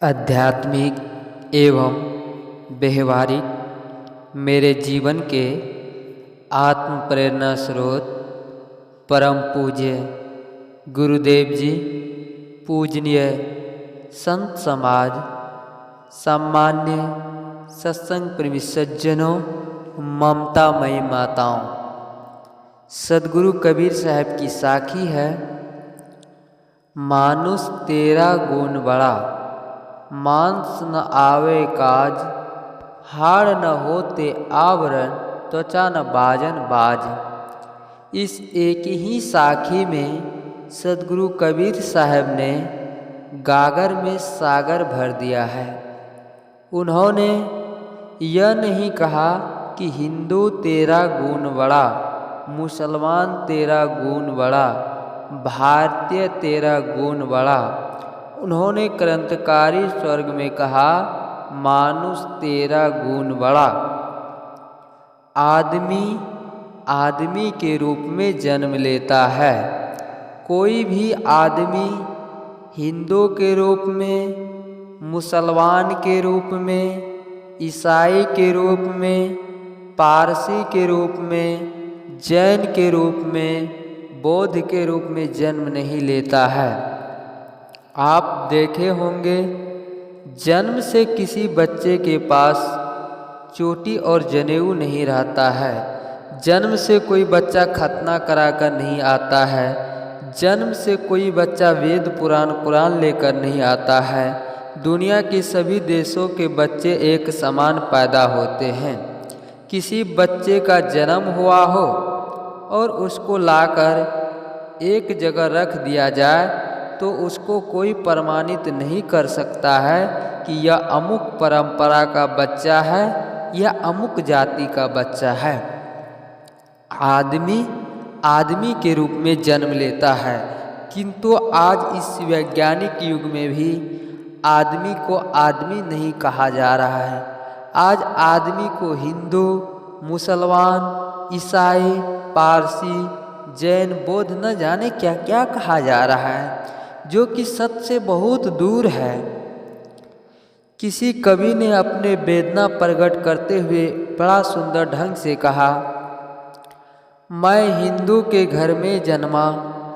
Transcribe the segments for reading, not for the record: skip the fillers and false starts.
आध्यात्मिक एवं व्यवहारिक मेरे जीवन के आत्म प्रेरणा स्रोत परम पूज्य गुरुदेव जी, पूजनीय संत समाज, सम्मान्य सत्संग प्रेमी सज्जनों, ममतामयी माताओं, सदगुरु कबीर साहब की साखी है। मानुष तेरा गुण बड़ा, मांस न आवे काज, हाड़ न होते आवरण, त्वचा न बाजन बाज। इस एक ही साखी में सदगुरु कबीर साहब ने गागर में सागर भर दिया है। उन्होंने यह नहीं कहा कि हिंदू तेरा गुण बड़ा, मुसलमान तेरा गुण बड़ा, भारतीय तेरा गुण बड़ा। उन्होंने क्रांतिकारी स्वर्ग में कहा, मानुष तेरा गुण बड़ा। आदमी के रूप में जन्म लेता है। कोई भी आदमी हिंदू के रूप में, मुसलमान के रूप में, ईसाई के रूप में, पारसी के रूप में, जैन के रूप में, बौद्ध के रूप में जन्म नहीं लेता है। आप देखे होंगे, जन्म से किसी बच्चे के पास चोटी और जनेऊ नहीं रहता है। जन्म से कोई बच्चा खतना कराकर नहीं आता है। जन्म से कोई बच्चा वेद पुराण कुरान लेकर नहीं आता है। दुनिया के सभी देशों के बच्चे एक समान पैदा होते हैं। किसी बच्चे का जन्म हुआ हो और उसको लाकर एक जगह रख दिया जाए तो उसको कोई प्रमाणित नहीं कर सकता है कि यह अमुक परंपरा का बच्चा है या अमुक जाति का बच्चा है। आदमी के रूप में जन्म लेता है, किंतु आज इस वैज्ञानिक युग में भी आदमी को आदमी नहीं कहा जा रहा है। आज आदमी को हिंदू, मुसलमान, ईसाई, पारसी, जैन, बौद्ध न जाने क्या क्या कहा जा रहा है, जो कि सत्य से बहुत दूर है। किसी कवि ने अपने वेदना प्रकट करते हुए बड़ा सुंदर ढंग से कहा, मैं हिंदू के घर में जन्मा,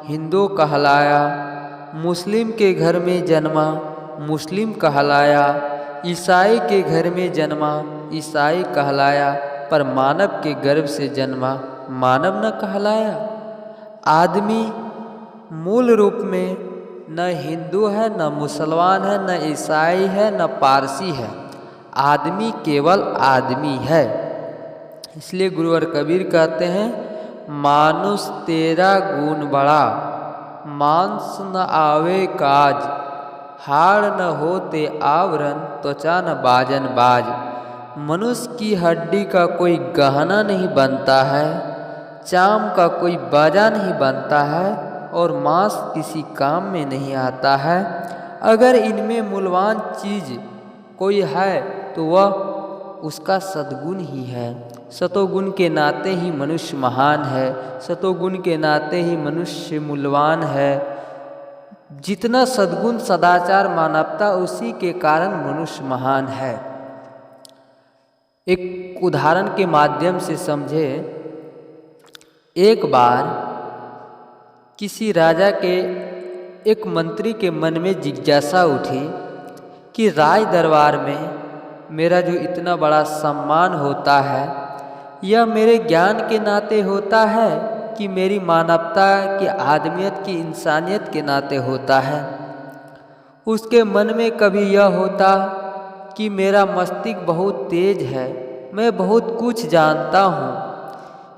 हिंदू कहलाया, मुस्लिम के घर में जन्मा, मुस्लिम कहलाया, ईसाई के घर में जन्मा, ईसाई कहलाया, पर मानव के गर्भ से जन्मा, मानव न कहलाया। आदमी मूल रूप में न हिंदू है, न मुसलमान है, न ईसाई है, न पारसी है। आदमी केवल आदमी है। इसलिए गुरुवर कबीर कहते हैं, मानुष तेरा गुण बड़ा, मांस न आवे काज, हाड़ न होते आवरण, त्वचा न बाजन बाज। मनुष्य की हड्डी का कोई गहना नहीं बनता है, चाम का कोई बाजा नहीं बनता है, और मांस किसी काम में नहीं आता है। अगर इनमें मूल्यवान चीज कोई है तो वह उसका सद्गुण ही है। सतोगुण के नाते ही मनुष्य महान है, सतोगुण के नाते ही मनुष्य मूल्यवान है। जितना सद्गुण, सदाचार, मानवता, उसी के कारण मनुष्य महान है। एक उदाहरण के माध्यम से समझे। एक बार किसी राजा के एक मंत्री के मन में जिज्ञासा उठी कि राज दरबार में मेरा जो इतना बड़ा सम्मान होता है, यह मेरे ज्ञान के नाते होता है कि मेरी मानवता की, आदमियत की, इंसानियत के नाते होता है। उसके मन में कभी यह होता कि मेरा मस्तिष्क बहुत तेज है, मैं बहुत कुछ जानता हूँ,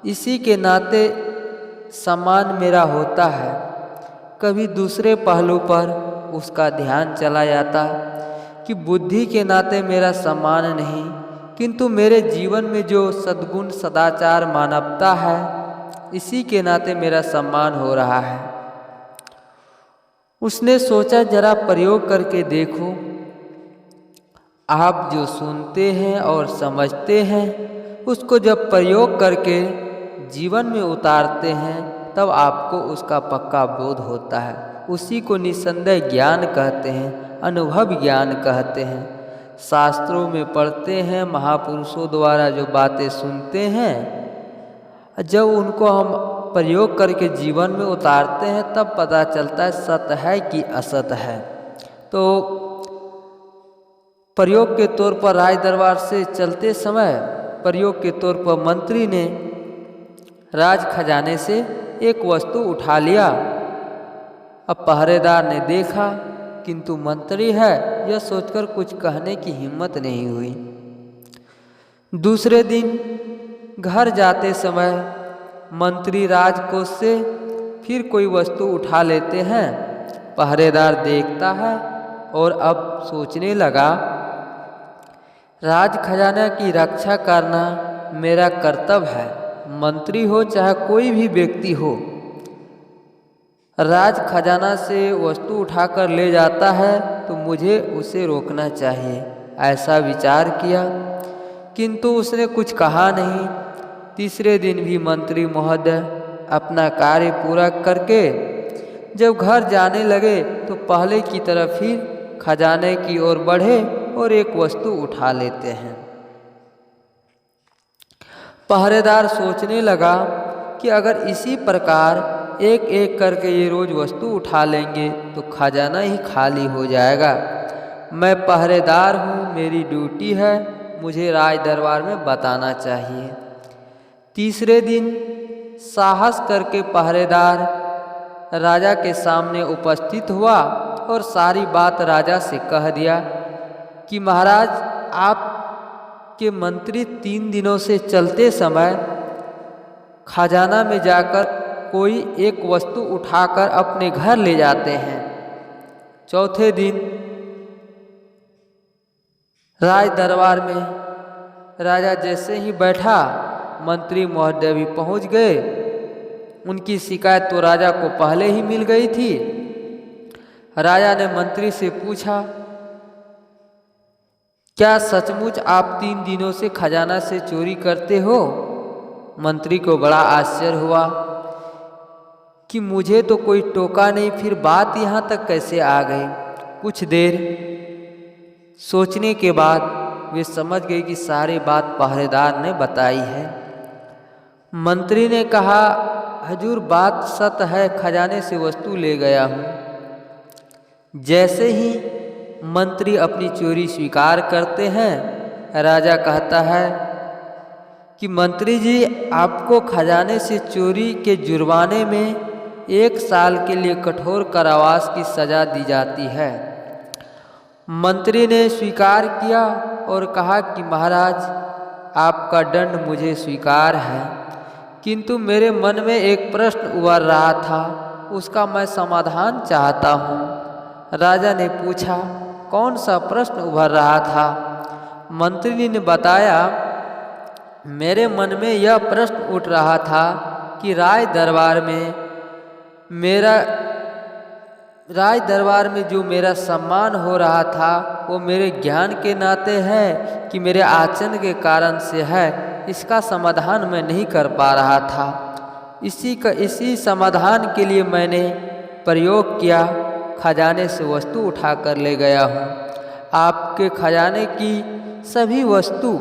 इसी के नाते सम्मान मेरा होता है। कभी दूसरे पहलू पर उसका ध्यान चला जाता कि बुद्धि के नाते मेरा सम्मान नहीं, किंतु मेरे जीवन में जो सद्गुण, सदाचार, मानवता है, इसी के नाते मेरा सम्मान हो रहा है। उसने सोचा, जरा प्रयोग करके देखो। आप जो सुनते हैं और समझते हैं, उसको जब प्रयोग करके जीवन में उतारते हैं तब आपको उसका पक्का बोध होता है। उसी को निसंदेह ज्ञान कहते हैं, अनुभव ज्ञान कहते हैं। शास्त्रों में पढ़ते हैं, महापुरुषों द्वारा जो बातें सुनते हैं, जब उनको हम प्रयोग करके जीवन में उतारते हैं तब पता चलता है सत्य है कि असत है। तो प्रयोग के तौर पर राज दरबार से चलते समय प्रयोग के तौर पर मंत्री ने राज खजाने से एक वस्तु उठा लिया। अब पहरेदार ने देखा, किंतु मंत्री है यह सोचकर कुछ कहने की हिम्मत नहीं हुई। दूसरे दिन घर जाते समय मंत्री राजकोष से फिर कोई वस्तु उठा लेते हैं। पहरेदार देखता है और अब सोचने लगा, राज खजाना की रक्षा करना मेरा कर्तव्य है। मंत्री हो चाहे कोई भी व्यक्ति हो, राज खजाना से वस्तु उठाकर ले जाता है तो मुझे उसे रोकना चाहिए। ऐसा विचार किया, किंतु उसने कुछ कहा नहीं। तीसरे दिन भी मंत्री महोदय अपना कार्य पूरा करके जब घर जाने लगे तो पहले की तरह फिर खजाने की ओर बढ़े और एक वस्तु उठा लेते हैं। पहरेदार सोचने लगा कि अगर इसी प्रकार एक एक करके ये रोज वस्तु उठा लेंगे तो खजाना ही खाली हो जाएगा। मैं पहरेदार हूँ, मेरी ड्यूटी है, मुझे राज दरबार में बताना चाहिए। तीसरे दिन साहस करके पहरेदार राजा के सामने उपस्थित हुआ और सारी बात राजा से कह दिया कि महाराज, आपके मंत्री 3 दिनों से चलते समय खजाना में जाकर कोई एक वस्तु उठाकर अपने घर ले जाते हैं। चौथे दिन राज दरबार में राजा जैसे ही बैठा, मंत्री महोदय भी पहुंच गए। उनकी शिकायत तो राजा को पहले ही मिल गई थी। राजा ने मंत्री से पूछा, क्या सचमुच आप 3 दिनों से खजाना से चोरी करते हो? मंत्री को बड़ा आश्चर्य हुआ कि मुझे तो कोई टोका नहीं, फिर बात यहाँ तक कैसे आ गई। कुछ देर सोचने के बाद वे समझ गए कि सारी बात पहरेदार ने बताई है। मंत्री ने कहा, हजूर बात सत्य है, खजाने से वस्तु ले गया हूँ। जैसे ही मंत्री अपनी चोरी स्वीकार करते हैं, राजा कहता है कि मंत्री जी, आपको खजाने से चोरी के जुर्माने में 1 साल के लिए कठोर कारावास की सजा दी जाती है। मंत्री ने स्वीकार किया और कहा कि महाराज, आपका दंड मुझे स्वीकार है, किंतु मेरे मन में एक प्रश्न उभर रहा था, उसका मैं समाधान चाहता हूँ। राजा ने पूछा, कौन सा प्रश्न उभर रहा था? मंत्री ने बताया, मेरे मन में यह प्रश्न उठ रहा था कि राज दरबार में जो मेरा सम्मान हो रहा था वो मेरे ज्ञान के नाते है कि मेरे आचरण के कारण से है, इसका समाधान मैं नहीं कर पा रहा था। इसी समाधान के लिए मैंने प्रयोग किया, खजाने से वस्तु उठा कर ले गया हूँ। आपके खजाने की सभी वस्तु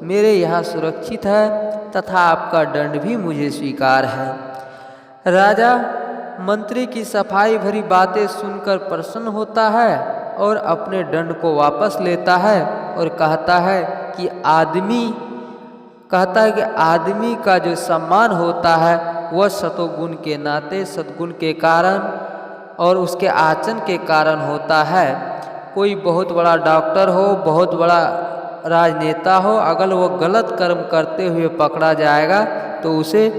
मेरे यहाँ सुरक्षित है तथा आपका दंड भी मुझे स्वीकार है। राजा मंत्री की सफाई भरी बातें सुनकर प्रसन्न होता है और अपने दंड को वापस लेता है और कहता है कि आदमी का जो सम्मान होता है वह सतोगुण के नाते, सद्गुण के कारण और उसके आचरण के कारण होता है। कोई बहुत बड़ा डॉक्टर हो, बहुत बड़ा राजनेता हो, अगर वो गलत कर्म करते हुए पकड़ा जाएगा तो उसे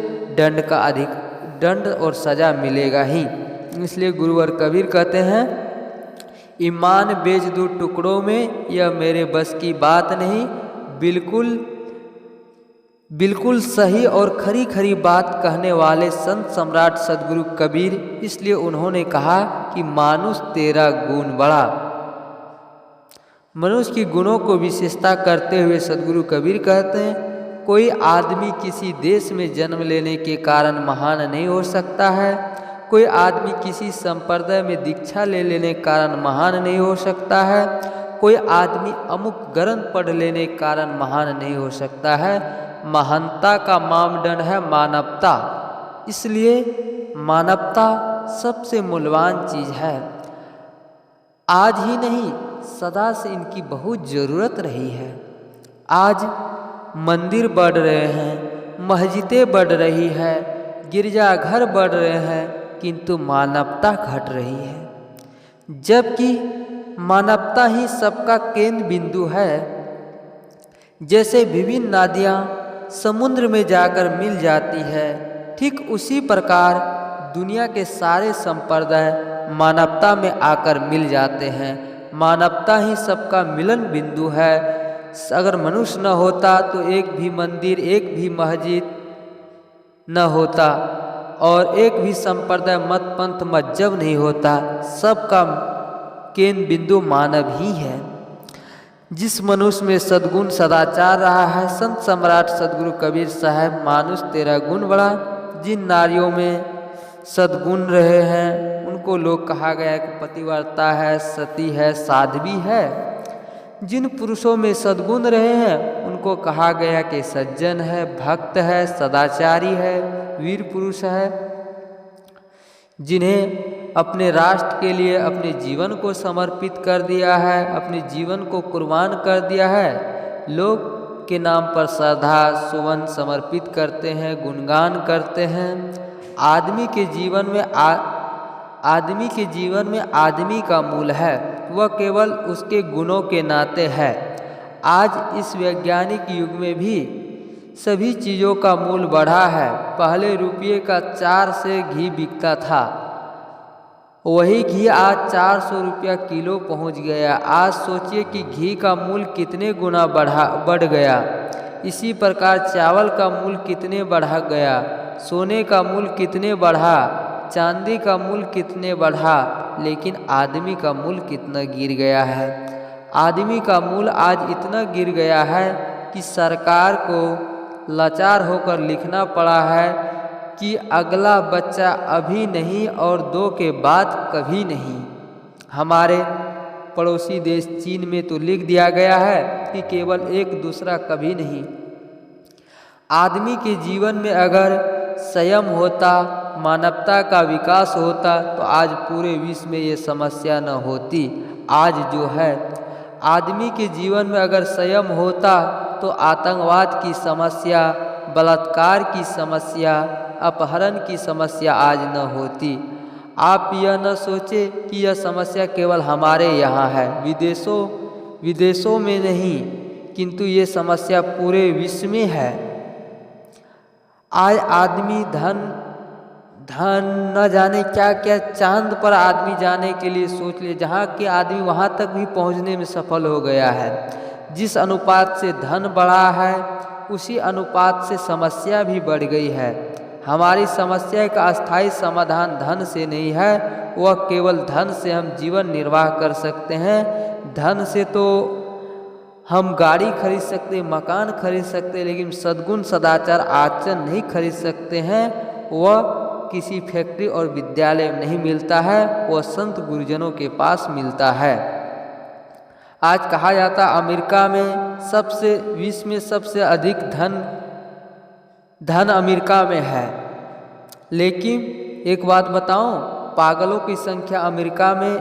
दंड और सजा मिलेगा ही। इसलिए गुरुवर कबीर कहते हैं, ईमान बेच दूं टुकड़ों में, यह मेरे बस की बात नहीं। बिल्कुल सही और खरी खरी बात कहने वाले संत सम्राट सदगुरु कबीर, इसलिए उन्होंने कहा कि मानुष तेरा गुण बड़ा। मनुष्य की गुणों को विशेषता करते हुए सदगुरु कबीर कहते हैं, कोई आदमी किसी देश में जन्म लेने के कारण महान नहीं हो सकता है, कोई आदमी किसी संप्रदाय में दीक्षा ले लेने के कारण महान नहीं हो सकता है, कोई आदमी अमुक ग्रंथ पढ़ लेने के कारण महान नहीं हो सकता है। महानता का मापदंड है मानवता, इसलिए मानवता सबसे मूल्यवान चीज़ है। आज ही नहीं, सदा से इनकी बहुत ज़रूरत रही है। आज मंदिर बढ़ रहे हैं, मस्जिदें बढ़ रही है, गिरजाघर बढ़ रहे हैं, किंतु मानवता घट रही है। जबकि मानवता ही सबका केंद्र बिंदु है। जैसे विभिन्न नदियाँ समुद्र में जाकर मिल जाती है, ठीक उसी प्रकार दुनिया के सारे संप्रदाय मानवता में आकर मिल जाते हैं। मानवता ही सबका मिलन बिंदु है। अगर मनुष्य न होता तो एक भी मंदिर, एक भी मस्जिद न होता और एक भी संप्रदाय, मत, पंथ, मजहब नहीं होता। सबका केंद्र बिंदु मानव ही है। जिस मनुष्य में सद्गुण सदाचार रहा है, संत सम्राट सदगुरु कबीर साहब, मानुष तेरा गुण बड़ा। जिन नारियों में सद्गुण रहे हैं उनको लोग कहा गया कि पतिव्रता है, सती है, साध्वी है। जिन पुरुषों में सद्गुण रहे हैं उनको कहा गया कि सज्जन है, भक्त है, सदाचारी है, वीर पुरुष है। जिन्हें अपने राष्ट्र के लिए अपने जीवन को समर्पित कर दिया है, अपने जीवन को कुर्बान कर दिया है। लोग के नाम पर श्रद्धा सुमन समर्पित करते हैं, गुणगान करते हैं। आदमी के जीवन में आदमी का मूल है, वह केवल उसके गुणों के नाते है। आज इस वैज्ञानिक युग में भी सभी चीज़ों का मूल बढ़ा है। पहले रुपये का 4 से घी बिकता था, वही घी आज 400 रुपया किलो पहुंच गया। आज सोचिए कि घी का मूल कितने गुना बढ़ गया। इसी प्रकार चावल का मूल कितने बढ़ा गया, सोने का मूल कितने बढ़ा, चांदी का मूल कितने बढ़ा, लेकिन आदमी का मूल कितना गिर गया है। आदमी का मूल आज इतना गिर गया है कि सरकार को लाचार होकर लिखना पड़ा है कि अगला बच्चा अभी नहीं और 2 के बाद कभी नहीं। हमारे पड़ोसी देश चीन में तो लिख दिया गया है कि केवल एक दूसरा कभी नहीं। आदमी के जीवन में अगर संयम होता, मानवता का विकास होता तो आज पूरे विश्व में ये समस्या न होती। आज जो है आदमी के जीवन में अगर संयम होता तो आतंकवाद की समस्या, बलात्कार की समस्या, अपहरण की समस्या आज न होती। आप यह न सोचे कि यह समस्या केवल हमारे यहाँ है, विदेशों में नहीं, किंतु ये समस्या पूरे विश्व में है। आज आदमी धन न जाने क्या क्या, चांद पर आदमी जाने के लिए सोच ले, जहाँ के आदमी वहाँ तक भी पहुँचने में सफल हो गया है। जिस अनुपात से धन बढ़ा है उसी अनुपात से समस्या भी बढ़ गई है। हमारी समस्या का अस्थायी समाधान धन से नहीं है, वह केवल धन से हम जीवन निर्वाह कर सकते हैं। धन से तो हम गाड़ी खरीद सकते, मकान खरीद सकते, लेकिन सद्गुण सदाचार आचरण नहीं खरीद सकते हैं। वह किसी फैक्ट्री और विद्यालय में नहीं मिलता है, वह संत गुरुजनों के पास मिलता है। आज कहा जाता अमेरिका में विश्व में सबसे अधिक धन अमेरिका में है। लेकिन एक बात बताऊं, पागलों की संख्या अमेरिका में,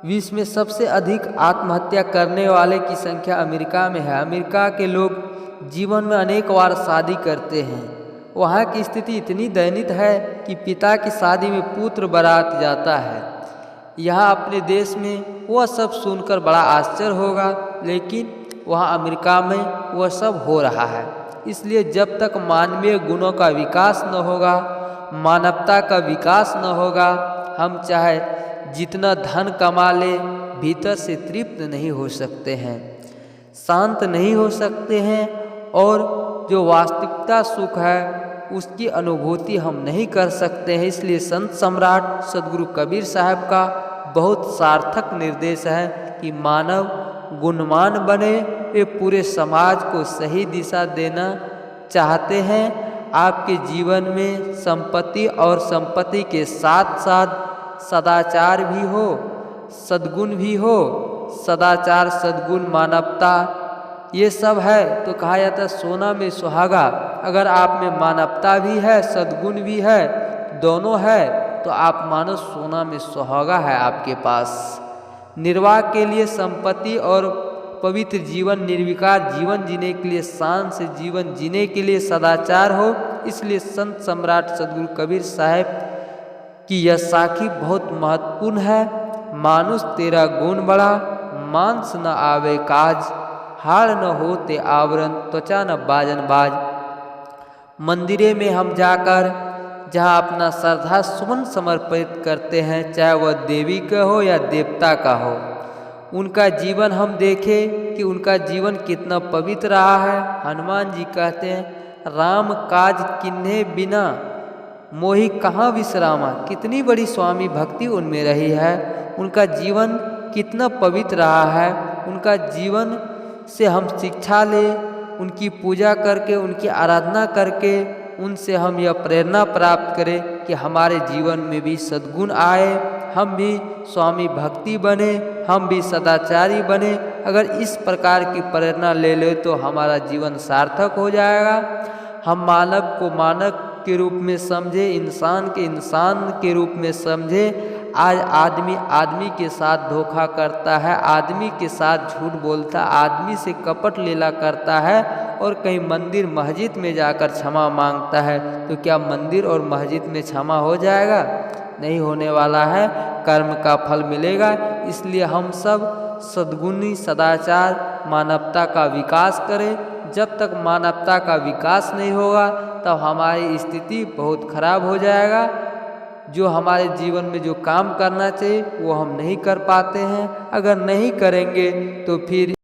विश्व में सबसे अधिक आत्महत्या करने वाले की संख्या अमेरिका में है। अमेरिका के लोग जीवन में अनेक बार शादी करते हैं। वहाँ की स्थिति इतनी दयनीय है कि पिता की शादी में पुत्र बारात जाता है। यहाँ अपने देश में वह सब सुनकर बड़ा आश्चर्य होगा, लेकिन वहाँ अमेरिका में वह सब हो रहा है। इसलिए जब तक मानवीय गुणों का विकास न होगा, मानवता का विकास न होगा, हम चाहे जितना धन कमा ले, भीतर से तृप्त नहीं हो सकते हैं, शांत नहीं हो सकते हैं, और जो वास्तविकता सुख है उसकी अनुभूति हम नहीं कर सकते हैं। इसलिए संत सम्राट सदगुरु कबीर साहब का बहुत सार्थक निर्देश है कि मानव गुणवान बने, वे पूरे समाज को सही दिशा देना चाहते हैं। आपके जीवन में संपत्ति और संपत्ति के साथ साथ सदाचार भी हो, सद्गुण भी हो। सदाचार, सद्गुण, मानवता ये सब है तो कहा जाता है सोना में सुहागा। अगर आप में मानवता भी है, सद्गुण भी है, दोनों है तो आप मानो सोना में सुहागा है आपके पास। निर्वाह के लिए संपत्ति और पवित्र जीवन, निर्विकार जीवन जीने के लिए, शान से जीवन जीने के लिए सदाचार हो। इसलिए संत सम्राट सद्गुरु कबीर साहब की यह साखी बहुत महत्वपूर्ण है। मानुष तेरा गुण बड़ा, मांस न आवे काज, हाड़ न होते आवरण, त्वचा न बाजन बाज। मंदिरे में हम जाकर जहाँ अपना श्रद्धा सुमन समर्पित करते हैं, चाहे वह देवी का हो या देवता का हो, उनका जीवन हम देखें कि उनका जीवन कितना पवित्र रहा है। हनुमान जी कहते हैं राम काज किन्हे बिना मोहि कहाँ विश्रामा। कितनी बड़ी स्वामी भक्ति उनमें रही है। उनका जीवन कितना पवित्र रहा है। उनका जीवन से हम शिक्षा लें, उनकी पूजा करके, उनकी आराधना करके उनसे हम यह प्रेरणा प्राप्त करें कि हमारे जीवन में भी सद्गुण आए, हम भी स्वामी भक्ति बने, हम भी सदाचारी बने। अगर इस प्रकार की प्रेरणा ले ले तो हमारा जीवन सार्थक हो जाएगा। हम मानव को मानव के रूप में समझे, इंसान के इंसान के रूप में समझे। आज आदमी आदमी के साथ धोखा करता है, आदमी के साथ झूठ बोलता है, आदमी से कपट लीला करता है और कहीं मंदिर मस्जिद में जाकर क्षमा मांगता है। तो क्या मंदिर और मस्जिद में क्षमा हो जाएगा? नहीं होने वाला है। कर्म का फल मिलेगा। इसलिए हम सब सद्गुणी, सदाचार, मानवता का विकास करें। जब तक मानवता का विकास नहीं होगा तब हमारी स्थिति बहुत खराब हो जाएगा। जो हमारे जीवन में जो काम करना चाहिए वो हम नहीं कर पाते हैं। अगर नहीं करेंगे तो फिर